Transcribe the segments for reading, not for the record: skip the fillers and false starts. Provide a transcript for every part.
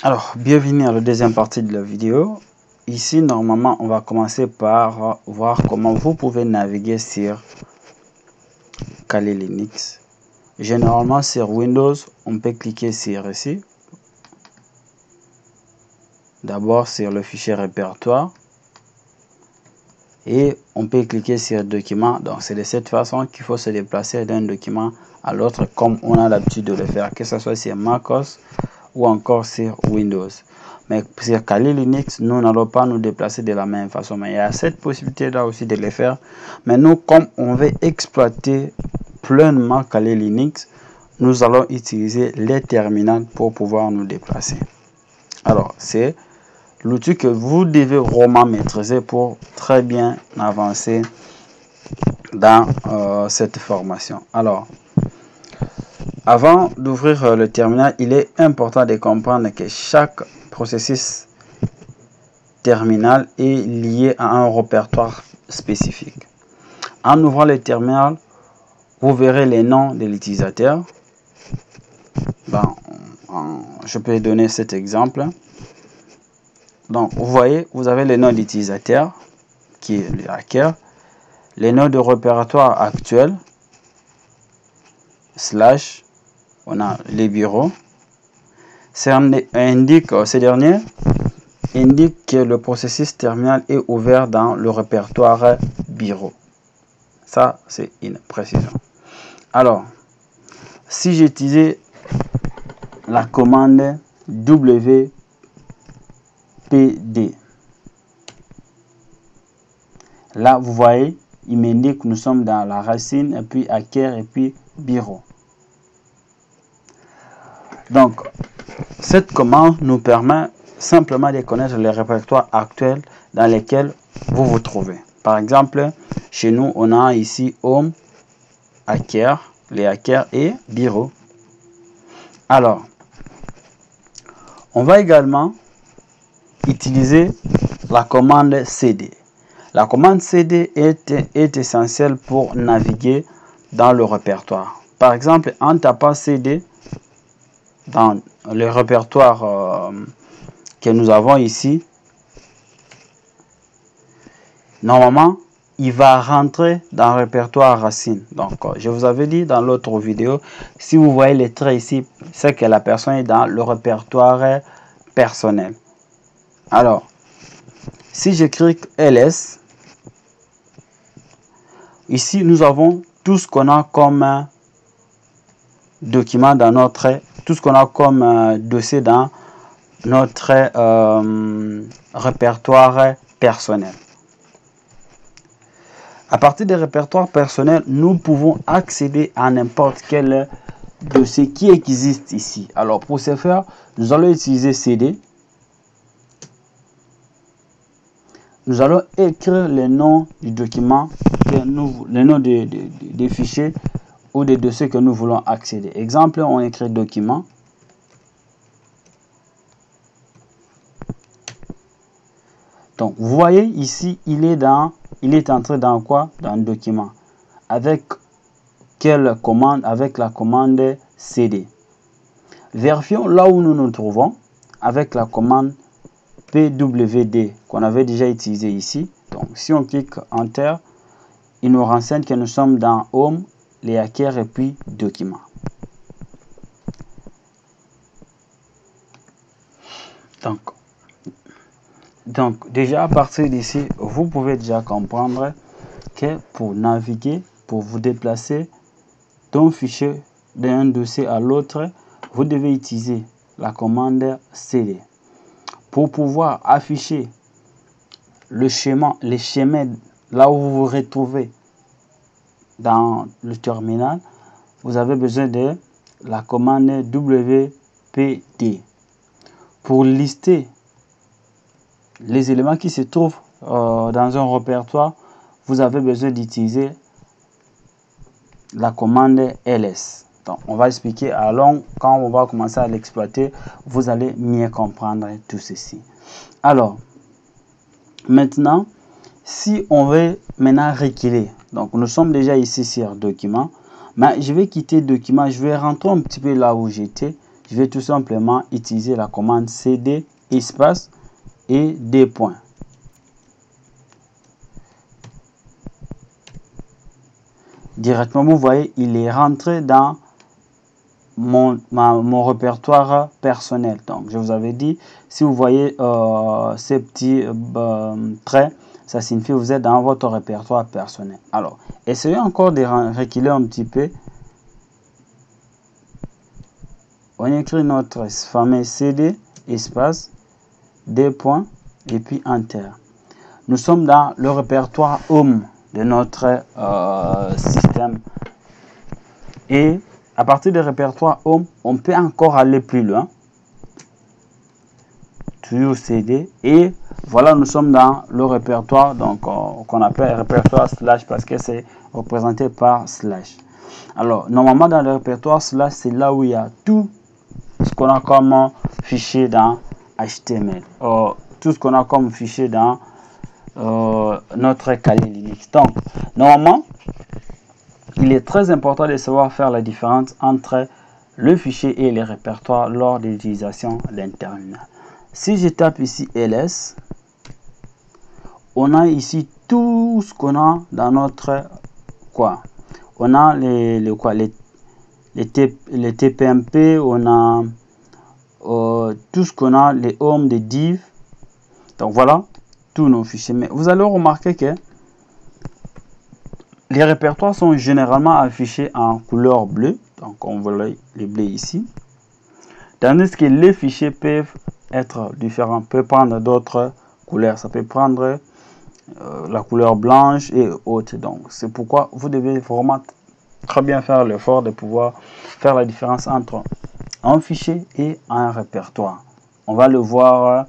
Alors, bienvenue à la deuxième partie de la vidéo. Ici, normalement, on va commencer par voir comment vous pouvez naviguer sur Kali Linux. Généralement, sur Windows, on peut cliquer sur ici. D'abord, sur le fichier répertoire. Et on peut cliquer sur document. Donc, c'est de cette façon qu'il faut se déplacer d'un document à l'autre, comme on a l'habitude de le faire, que ce soit sur MacOS ou encore sur Windows. Mais sur Kali Linux, nous n'allons pas nous déplacer de la même façon. Mais il y a cette possibilité-là aussi de le faire. Mais nous, comme on veut exploiter pleinement Kali Linux, nous allons utiliser les terminaux pour pouvoir nous déplacer. Alors, c'est l'outil que vous devez vraiment maîtriser pour très bien avancer dans cette formation. Alors, avant d'ouvrir le terminal, il est important de comprendre que chaque processus terminal est lié à un répertoire spécifique. En ouvrant le terminal, vous verrez les noms de l'utilisateur. Je peux donner cet exemple. Donc, vous voyez, vous avez le nom d'utilisateur, qui est le hacker, les noms de répertoire actuel, slash, on a les bureaux. Ce dernier indique que le processus terminal est ouvert dans le répertoire bureau. Ça, c'est une précision. Alors, si j'utilisais la commande wpd, là, vous voyez, il m'indique que nous sommes dans la racine, et puis hacker, et puis bureau. Donc, cette commande nous permet simplement de connaître les répertoires actuels dans lesquels vous vous trouvez. Par exemple, chez nous, on a ici Home, Hacker, les hackers et Bureau. Alors, on va également utiliser la commande CD. La commande CD est essentielle pour naviguer dans le répertoire. Par exemple, en tapant CD dans le répertoire que nous avons ici, normalement, il va rentrer dans le répertoire racine. Donc, je vous avais dit dans l'autre vidéo, si vous voyez les traits ici, c'est que la personne est dans le répertoire personnel. Alors, si je clique LS, ici, nous avons tout ce qu'on a comme document dans notre, tout ce qu'on a comme dossier dans notre répertoire personnel. À partir des répertoires personnels, nous pouvons accéder à n'importe quel dossier qui existe ici. Alors, pour ce faire, nous allons utiliser CD. Nous allons écrire le nom du document, le nom des fichiers ou des dossiers que nous voulons accéder. Exemple, on écrit document. Donc, vous voyez ici, il est entré dans quoi? Dans le document. Avec quelle commande? Avec la commande CD. Vérifions là où nous nous trouvons avec la commande pwd qu'on avait déjà utilisé ici. Donc, si on clique Enter, il nous renseigne que nous sommes dans Home, les hackers et puis Documents. Donc, déjà à partir d'ici, vous pouvez déjà comprendre que pour naviguer, pour vous déplacer d'un fichier, d'un dossier à l'autre, vous devez utiliser la commande CD. Pour pouvoir afficher le schéma, les schémas là où vous vous retrouvez dans le terminal, vous avez besoin de la commande wpd. Pour lister les éléments qui se trouvent dans un répertoire, vous avez besoin d'utiliser la commande ls. Donc, on va expliquer quand on va commencer à l'exploiter, vous allez mieux comprendre tout ceci. Alors, maintenant, si on veut maintenant reculer, donc nous sommes déjà ici sur document, mais je vais quitter document, je vais rentrer un petit peu là où j'étais, je vais tout simplement utiliser la commande cd espace et des points. Directement, vous voyez, il est rentré dans mon répertoire personnel. Donc, je vous avais dit, si vous voyez ces petits traits, ça signifie que vous êtes dans votre répertoire personnel. Alors, essayez encore de reculer un petit peu. On écrit notre fameux CD, espace, des points, et puis Enter. Nous sommes dans le répertoire Home de notre système. Et à partir du répertoire Home, on peut encore aller plus loin. Toujours CD. Et voilà, nous sommes dans le répertoire donc qu'on appelle répertoire slash parce que c'est représenté par slash. Alors, normalement, dans le répertoire slash, c'est là où il y a tout ce qu'on a comme fichier dans HTML. Tout ce qu'on a comme fichier dans notre Kali Linux. Donc, normalement, il est très important de savoir faire la différence entre le fichier et les répertoires lors de l'utilisation d'un terminal. Si je tape ici ls, on a ici tout ce qu'on a dans notre quoi. On a les TPMP, on a tout ce qu'on a, les home, des div. Donc voilà, tous nos fichiers. Mais vous allez remarquer que les répertoires sont généralement affichés en couleur bleue. Donc on voit les bleus ici. Tandis que les fichiers peuvent être différents, peuvent prendre d'autres couleurs. Ça peut prendre la couleur blanche et autres. Donc c'est pourquoi vous devez vraiment très bien faire l'effort de pouvoir faire la différence entre un fichier et un répertoire. On va le voir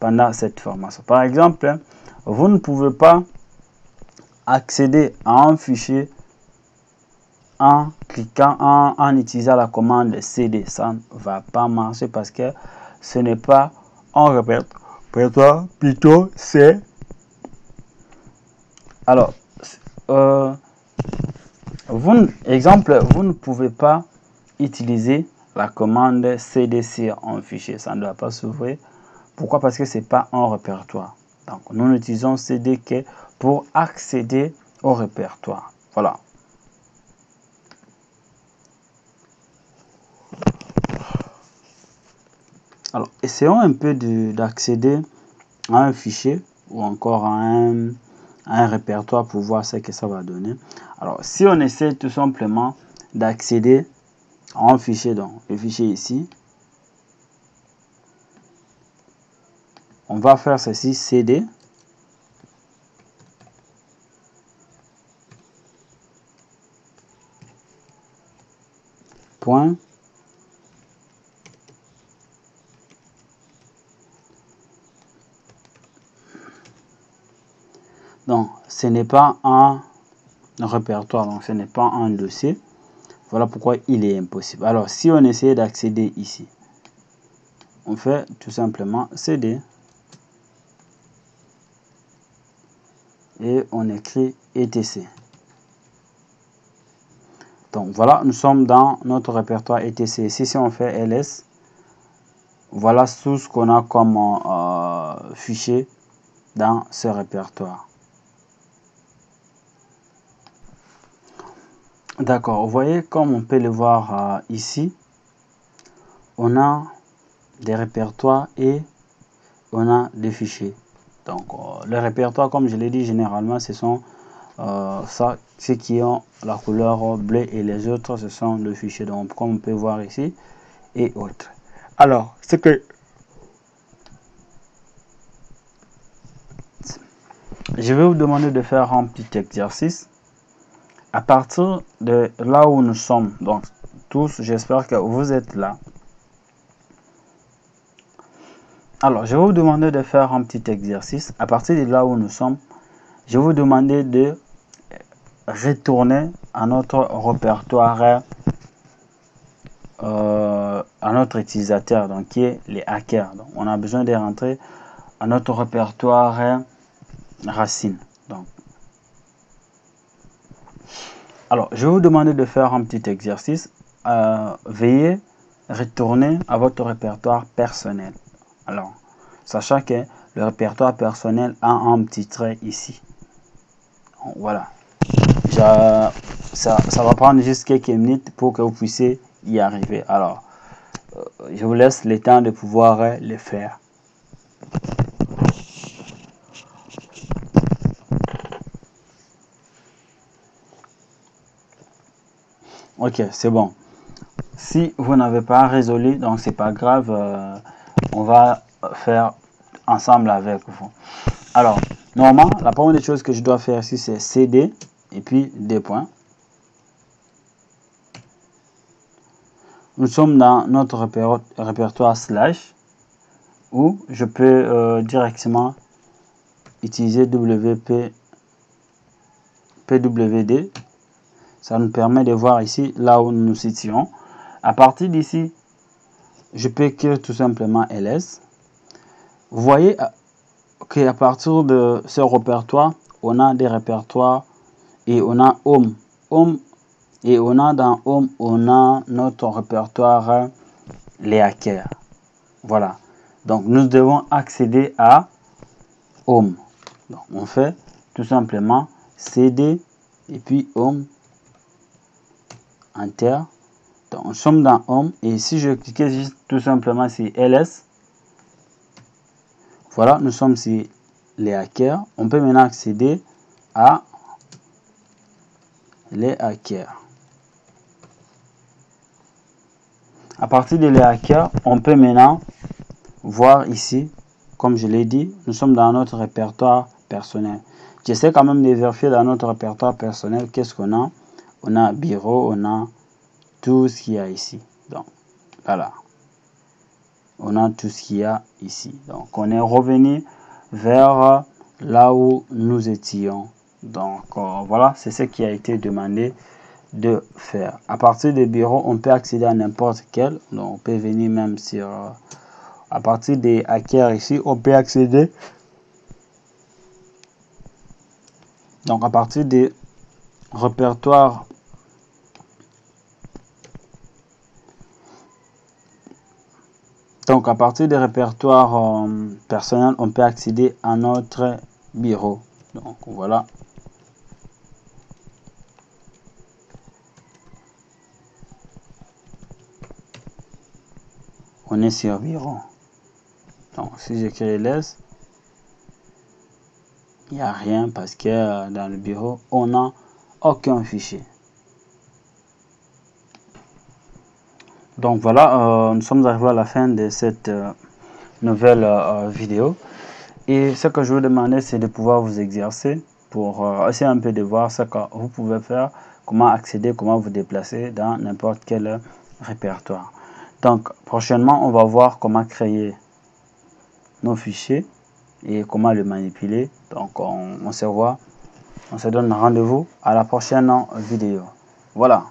pendant cette formation. Par exemple, vous ne pouvez pas accéder à un fichier en cliquant, en utilisant la commande cd. Ça ne va pas marcher parce que ce n'est pas un répertoire, plutôt c'est... Alors, vous ne pouvez pas utiliser la commande cd sur un fichier. Ça ne doit pas s'ouvrir. Pourquoi? Parce que ce n'est pas un répertoire. Donc, nous n'utilisons cd que pour accéder au répertoire. Voilà. Alors, essayons un peu d'accéder à un fichier ou encore à un répertoire pour voir ce que ça va donner. Alors, si on essaie tout simplement d'accéder à un fichier, donc le fichier ici, on va faire ceci, cd. Point. Donc, ce n'est pas un répertoire, donc ce n'est pas un dossier. Voilà pourquoi il est impossible. Alors, si on essaie d'accéder ici, on fait tout simplement cd et on écrit etc. Donc voilà, nous sommes dans notre répertoire etc. Si on fait ls, voilà tout ce qu'on a comme fichier dans ce répertoire. D'accord, vous voyez comme on peut le voir ici, on a des répertoires et on a des fichiers. Donc les répertoires, comme je l'ai dit, généralement ce sont ceux qui ont la couleur bleue et les autres ce sont les fichiers. Donc comme on peut voir ici et autres. Alors, ce que je vais vous demander de faire un petit exercice à partir de là où nous sommes. Donc tous, j'espère que vous êtes là. Alors, je vais vous demander de faire un petit exercice. À partir de là où nous sommes, je vais vous demander de retourner à notre répertoire, à notre utilisateur, donc qui est les hackers. Donc, on a besoin de rentrer à notre répertoire racine. Donc, alors, je vais vous demander de faire un petit exercice. Veuillez retourner à votre répertoire personnel. Alors, sachant que le répertoire personnel a un petit trait ici. Voilà. Ça va prendre juste quelques minutes pour que vous puissiez y arriver. Alors, je vous laisse le temps de pouvoir le faire. Ok, c'est bon. Si vous n'avez pas résolu, donc c'est pas grave, on va faire ensemble avec vous. Alors, normalement, la première des choses que je dois faire ici, c'est CD et puis des points. Nous sommes dans notre répertoire slash où je peux directement utiliser PWD. Ça nous permet de voir ici là où nous nous situons. À partir d'ici, je peux écrire tout simplement ls. Vous voyez qu'à partir de ce répertoire, on a des répertoires et on a home. Et on a dans home, on a notre répertoire les hackers. Voilà. Donc nous devons accéder à home. Donc on fait tout simplement cd et puis home, enter. Donc nous sommes dans home et si je clique juste tout simplement sur ls, voilà, nous sommes sur les hackers. On peut maintenant accéder à les hackers. À partir de les hackers, on peut maintenant voir ici, comme je l'ai dit, nous sommes dans notre répertoire personnel. J'essaie quand même de vérifier dans notre répertoire personnel qu'est-ce qu'on a. On a bureau, on a tout ce qu'il y a ici. Donc, voilà. On a tout ce qu'il y a ici. Donc, on est revenu vers là où nous étions. Donc, voilà, c'est ce qui a été demandé de faire. À partir des bureaux, on peut accéder à n'importe quel. Donc, on peut venir même sur... à partir des hackers ici, on peut accéder. Donc, à partir des répertoires personnels, on peut accéder à notre bureau. Donc, voilà. On est sur bureau. Donc, si j'écris ls, il n'y a rien parce que dans le bureau, on n'a aucun fichier. Donc voilà, nous sommes arrivés à la fin de cette nouvelle vidéo. Et ce que je vous demandais, c'est de pouvoir vous exercer pour essayer un peu de voir ce que vous pouvez faire, comment accéder, comment vous déplacer dans n'importe quel répertoire. Donc prochainement, on va voir comment créer nos fichiers et comment le manipuler. Donc on se voit, on se donne rendez-vous à la prochaine vidéo. Voilà.